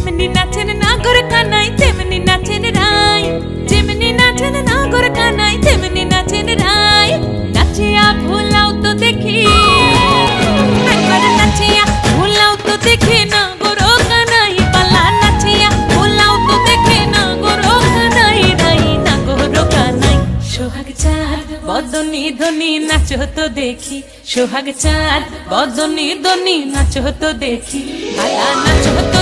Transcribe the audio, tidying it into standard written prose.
যেমনি নাচেন নাগর কানাই তেমনি নাচেন রাই, যেমনি নাচেন নাগর কানাই তেমনি নাচেন রাই। নাচিয়া ভুলাও তো দেখি, একবার নাচিয়া ভুলাও তো দেখি নাগর কানাই পালা, নাচিয়া ভুলাও তো দেখি নাগর কানাই রাই, নাগর কানাই। সোহাগ চাঁদ বদনি ধনি নাচো তো দেখি, সোহাগ চাঁদ বদনি ধনি নাচো তো দেখি, পালা নাচো তো